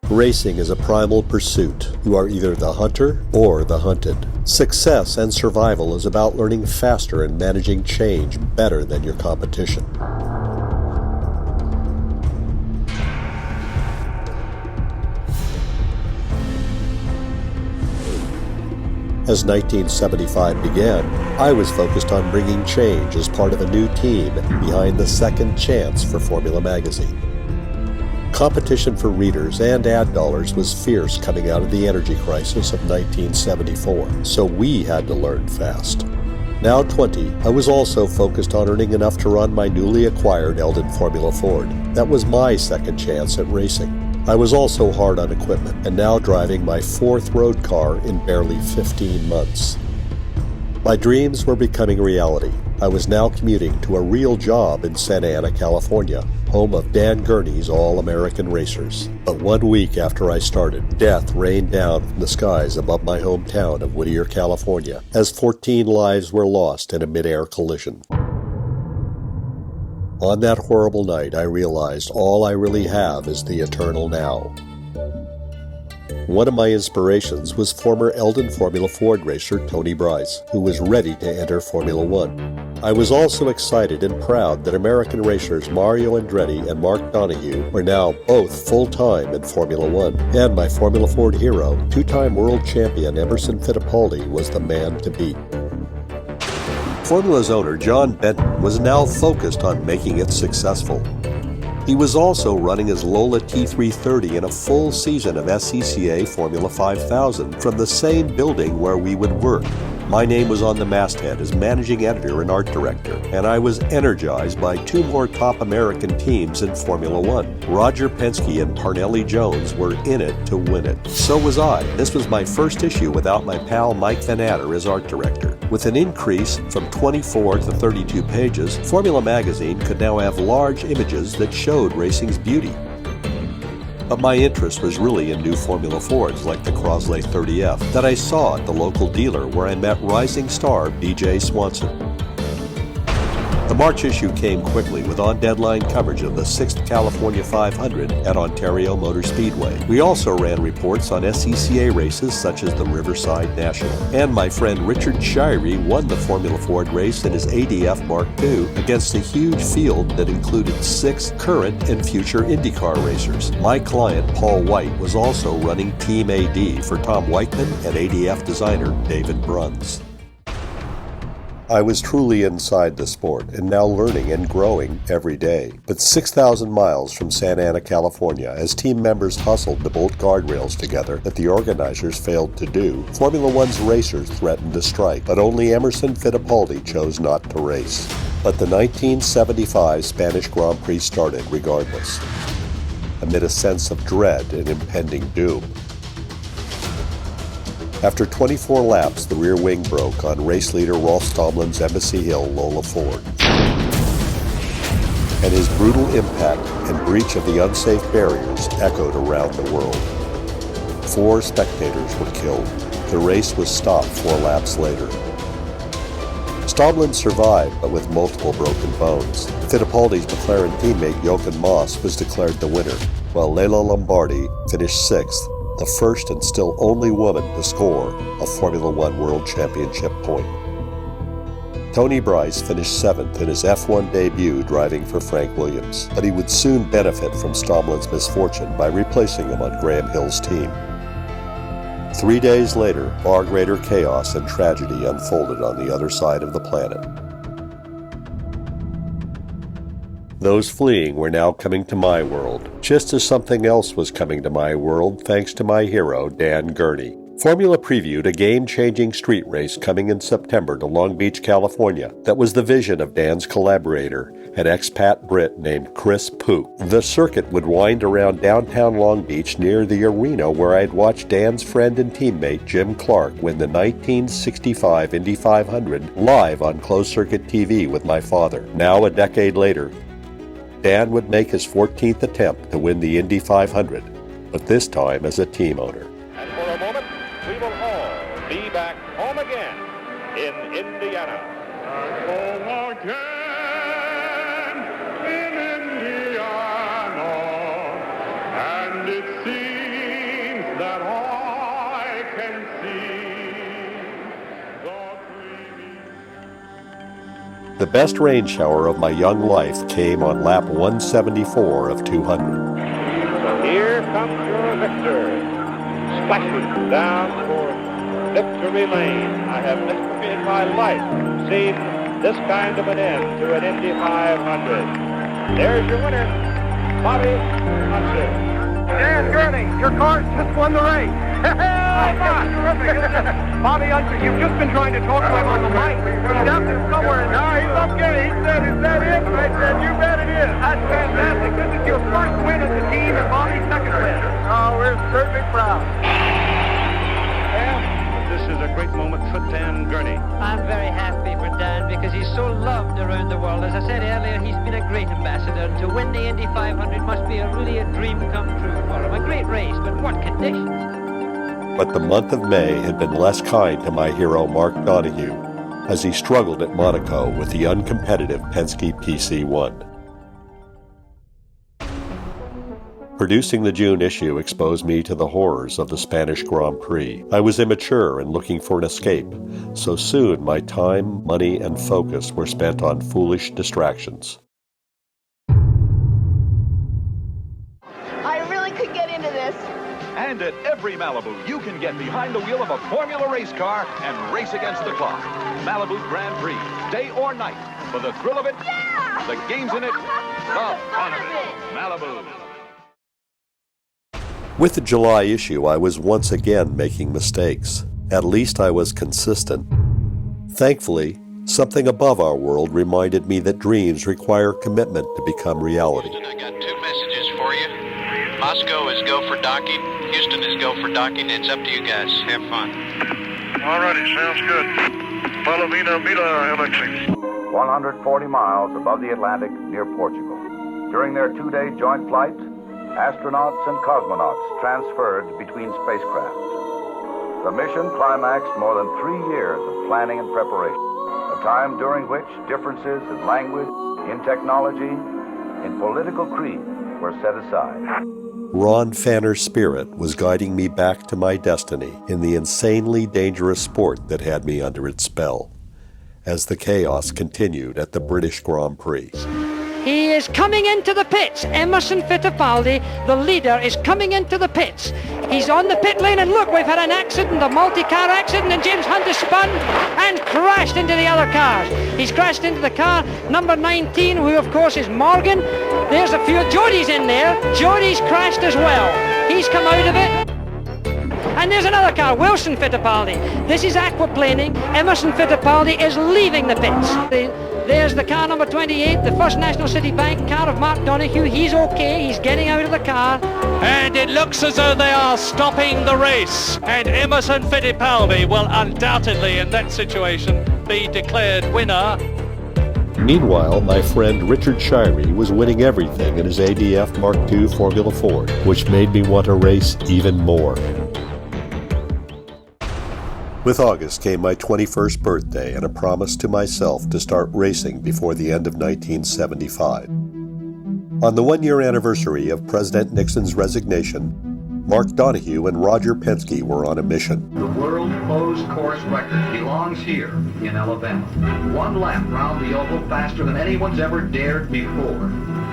Racing is a primal pursuit. You are either the hunter or the hunted. Success and survival is about learning faster and managing change better than your competition. As 1975 began, I was focused on bringing change as part of a new team behind the Second Chance for Formula Magazine. Competition for readers and ad dollars was fierce coming out of the energy crisis of 1974, so we had to learn fast. Now 20, I was also focused on earning enough to run my newly acquired Eldon Formula Ford. That was my second chance at racing. I was also hard on equipment, and now driving my fourth road car in barely 15 months. My dreams were becoming reality. I was now commuting to a real job in Santa Ana, California, home of Dan Gurney's All-American Racers. But 1 week after I started, death rained down from the skies above my hometown of Whittier, California, as 14 lives were lost in a mid-air collision. On that horrible night, I realized all I really have is the eternal now. One of my inspirations was former Eldon Formula Ford racer Tony Bryce, who was ready to enter Formula One. I was also excited and proud that American racers Mario Andretti and Mark Donohue were now both full-time in Formula One, and my Formula Ford hero, two-time world champion Emerson Fittipaldi, was the man to beat. Formula's owner, John Benton, was now focused on making it successful. He was also running his Lola T330 in a full season of SCCA Formula 5000 from the same building where we would work. My name was on the masthead as managing editor and art director, and I was energized by two more top American teams in Formula One. Roger Penske and Parnelli Jones were in it to win it. So was I. This was my first issue without my pal Mike Van Adder as art director. With an increase from 24 to 32 pages, Formula Magazine could now have large images that showed racing's beauty. But my interest was really in new Formula Fords like the Crosley 30F that I saw at the local dealer where I met rising star B.J. Swanson. The March issue came quickly with on-deadline coverage of the 6th California 500 at Ontario Motor Speedway. We also ran reports on SCCA races such as the Riverside National. And my friend Richard Shirey won the Formula Ford race in his ADF Mark II against a huge field that included 6 current and future IndyCar racers. My client Paul White was also running Team AD for Tom Weichman and ADF designer David Bruns. I was truly inside the sport and now learning and growing every day. But 6,000 miles from Santa Ana, California, as team members hustled to bolt guardrails together that the organizers failed to do, Formula One's racers threatened to strike, but only Emerson Fittipaldi chose not to race. But the 1975 Spanish Grand Prix started regardless, amid a sense of dread and impending doom. After 24 laps, the rear wing broke on race leader Rolf Stomlin's Embassy Hill Lola Ford. And his brutal impact and breach of the unsafe barriers echoed around the world. 4 spectators were killed. The race was stopped 4 laps later. Stomlin survived, but with multiple broken bones. Fittipaldi's McLaren teammate Jochen Moss was declared the winner, while Leila Lombardi finished 6th, the first and still only woman to score a Formula One World Championship point. Tony Bryce finished 7th in his F1 debut driving for Frank Williams, but he would soon benefit from Stomlin's misfortune by replacing him on Graham Hill's team. 3 days later, far greater chaos and tragedy unfolded on the other side of the planet. Those fleeing were now coming to my world, just as something else was coming to my world thanks to my hero, Dan Gurney. Formula previewed a game-changing street race coming in September to Long Beach, California that was the vision of Dan's collaborator, an expat Brit named Chris Pook. The circuit would wind around downtown Long Beach near the arena where I'd watched Dan's friend and teammate Jim Clark win the 1965 Indy 500 live on closed-circuit TV with my father. Now, a decade later, Dan would make his 14th attempt to win the Indy 500, but this time as a team owner. And for a moment, we will all be back home again in Indiana. And home again in Indiana, and it seems and see. God created. The best rain shower of my young life came on lap 174 of 200. So here comes your victor, splashing down for victory lane. I have never in my life seen this kind of an end to an Indy 500. There's your winner, Bobby Unser. Dan Gurney, your car just won the race. Terrific, isn't it? Bobby Unser, you've just been trying to talk to him on the mic. He's out there somewhere. No, he's okay. He said, is that it? And I said, you bet it is. That's fantastic. This is your first win as a team and Bobby's second win. Oh, we're certainly proud. This is a great moment for Dan Gurney. I'm very happy for Dan because he's so loved around the world. As I said earlier, he's been a great ambassador, and to win the Indy 500 must be really a dream come true for him. A great race, but what conditions? But the month of May had been less kind to my hero Mark Donohue as he struggled at Monaco with the uncompetitive Penske PC1. Producing the June issue exposed me to the horrors of the Spanish Grand Prix. I was immature and looking for an escape, so soon my time, money, and focus were spent on foolish distractions. I really could get into this. And at every Malibu, you can get behind the wheel of a Formula race car and race against the clock. Malibu Grand Prix, day or night, for the thrill of it, Yeah! the games in it, the fun of it. Malibu. With the July issue, I was once again making mistakes. At least I was consistent. Thankfully, something above our world reminded me that dreams require commitment to become reality. Houston, I got two messages for you. Moscow is go for docking. Houston is go for docking. It's up to you guys. Have fun. All righty, sounds good. Palavina Mila Alexis. 140 miles above the Atlantic near Portugal. During their two-day joint flight, astronauts and cosmonauts transferred between spacecraft. The mission climaxed more than 3 years of planning and preparation, a time during which differences in language, in technology, in political creed were set aside. Ron Pfanner's spirit was guiding me back to my destiny in the insanely dangerous sport that had me under its spell, as the chaos continued at the British Grand Prix. He is coming into the pits. Emerson Fittipaldi, the leader, is coming into the pits. He's on the pit lane, and look, we've had an accident, a multi-car accident, and James Hunt has spun and crashed into the other cars. He's crashed into the car number 19, who of course is Morgan. There's a few. Jody's in there. Jody's crashed as well. He's come out of it. And there's another car, Wilson Fittipaldi. This is aquaplaning. Emerson Fittipaldi is leaving the pits. There's the car number 28, the First National City Bank car of Mark Donohue. He's okay, he's getting out of the car. And it looks as though they are stopping the race. And Emerson Fittipaldi will undoubtedly, in that situation, be declared winner. Meanwhile, my friend Richard Shirey was winning everything in his ADF Mark II Formula Ford, which made me want to race even more. With August came my 21st birthday and a promise to myself to start racing before the end of 1975. On the one-year anniversary of President Nixon's resignation, Mark Donohue and Roger Penske were on a mission. The world closed course record belongs here in Alabama. One lap round the oval faster than anyone's ever dared before.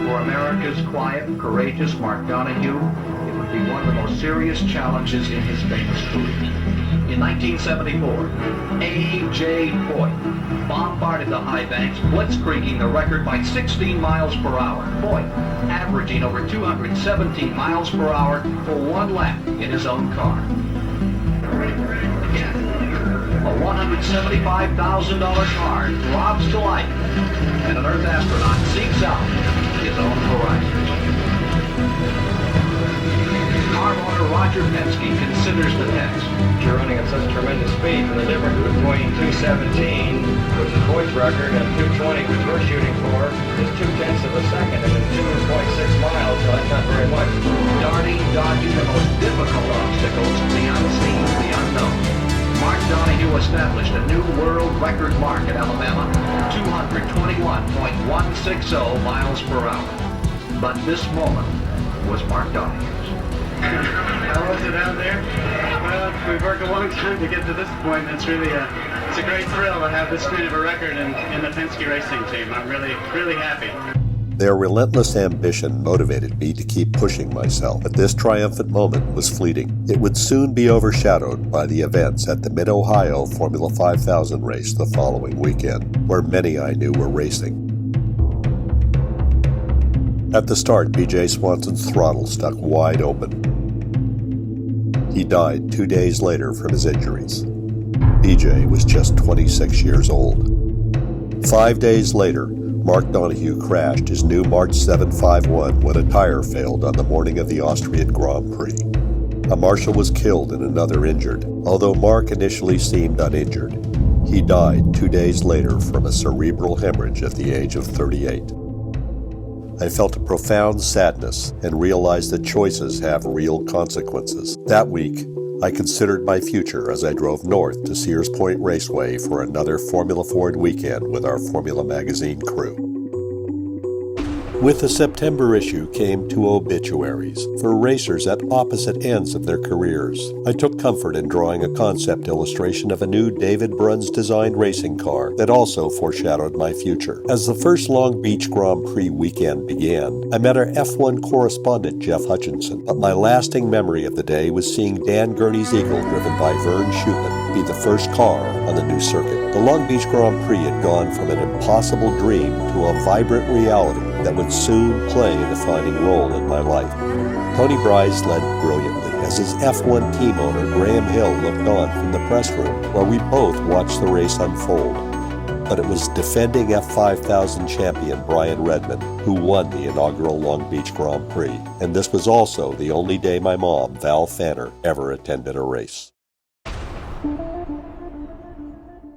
For America's quiet, courageous Mark Donohue, it would be one of the most serious challenges in his famous career. In 1974, A.J. Foyt bombarded the high banks, blitzkrieging the record by 16 miles per hour. Foyt averaging over 217 miles per hour for one lap in his own car. Again, a $175,000 car throbs to life, and an Earth astronaut seeks out his own horizons. Car owner Roger Penske considers the test. You're running at such tremendous speed, and the difference between 217, which is Foyt's record, and 220, which we're shooting for, is 0.2 of a second, and it's 2.6 miles, so that's not very much. Darting, dodging the most difficult obstacles, the unseen, the unknown. Mark Donohue established a new world record mark at Alabama, 221.160 miles per hour. But this moment was Mark Donohue's. How was it out there? Well, we've worked a long time to get to this point. It's really it's a great thrill to have this kind of a record in the Penske racing team. I'm really, really happy. Their relentless ambition motivated me to keep pushing myself, but this triumphant moment was fleeting. It would soon be overshadowed by the events at the Mid-Ohio Formula 5000 race the following weekend, where many I knew were racing. At the start, B.J. Swanson's throttle stuck wide open. He died 2 days later from his injuries. B.J. was just 26 years old. 5 days later, Mark Donohue crashed his new March 751 when a tire failed on the morning of the Austrian Grand Prix. A marshal was killed and another injured. Although Mark initially seemed uninjured, he died 2 days later from a cerebral hemorrhage at the age of 38. I felt a profound sadness and realized that choices have real consequences. That week, I considered my future as I drove north to Sears Point Raceway for another Formula Ford weekend with our Formula Magazine crew. With the September issue came two obituaries for racers at opposite ends of their careers. I took comfort in drawing a concept illustration of a new David Bruns-designed racing car that also foreshadowed my future. As the first Long Beach Grand Prix weekend began, I met our F1 correspondent Jeff Hutchinson, but my lasting memory of the day was seeing Dan Gurney's Eagle, driven by Vern Schuppan, be the first car on the new circuit. The Long Beach Grand Prix had gone from an impossible dream to a vibrant reality that would soon play a defining role in my life. Tony Bryce led brilliantly as his F1 team owner Graham Hill looked on from the press room while we both watched the race unfold. But it was defending F5000 champion Brian Redman who won the inaugural Long Beach Grand Prix, and this was also the only day my mom, Paul Pfanner, ever attended a race.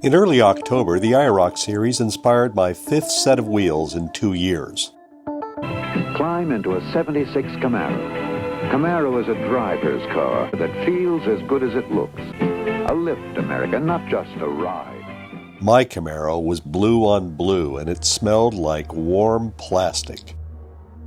In early October, the IROC series inspired my fifth set of wheels in 2 years. Climb into a 76 Camaro. Camaro is a driver's car that feels as good as it looks. A lift, America, not just a ride. My Camaro was blue on blue, and it smelled like warm plastic.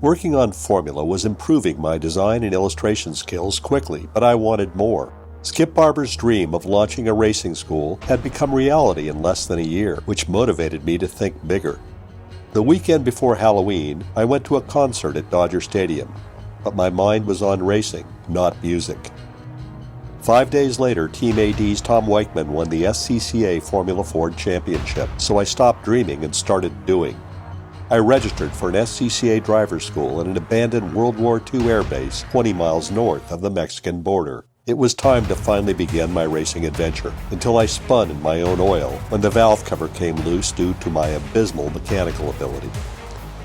Working on Formula was improving my design and illustration skills quickly, but I wanted more. Skip Barber's dream of launching a racing school had become reality in less than a year, which motivated me to think bigger. The weekend before Halloween, I went to a concert at Dodger Stadium, but my mind was on racing, not music. 5 days later, Team AD's Tom Weichman won the SCCA Formula Ford Championship, so I stopped dreaming and started doing. I registered for an SCCA driver's school at an abandoned World War II airbase 20 miles north of the Mexican border. It was time to finally begin my racing adventure, until I spun in my own oil when the valve cover came loose due to my abysmal mechanical ability.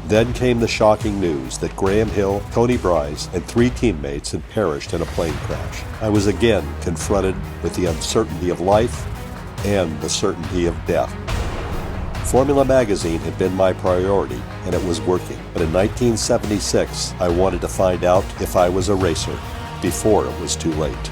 Then came the shocking news that Graham Hill, Tony Bryce, and 3 teammates had perished in a plane crash. I was again confronted with the uncertainty of life and the certainty of death. Formula Magazine had been my priority, and it was working. But in 1976, I wanted to find out if I was a racer before it was too late.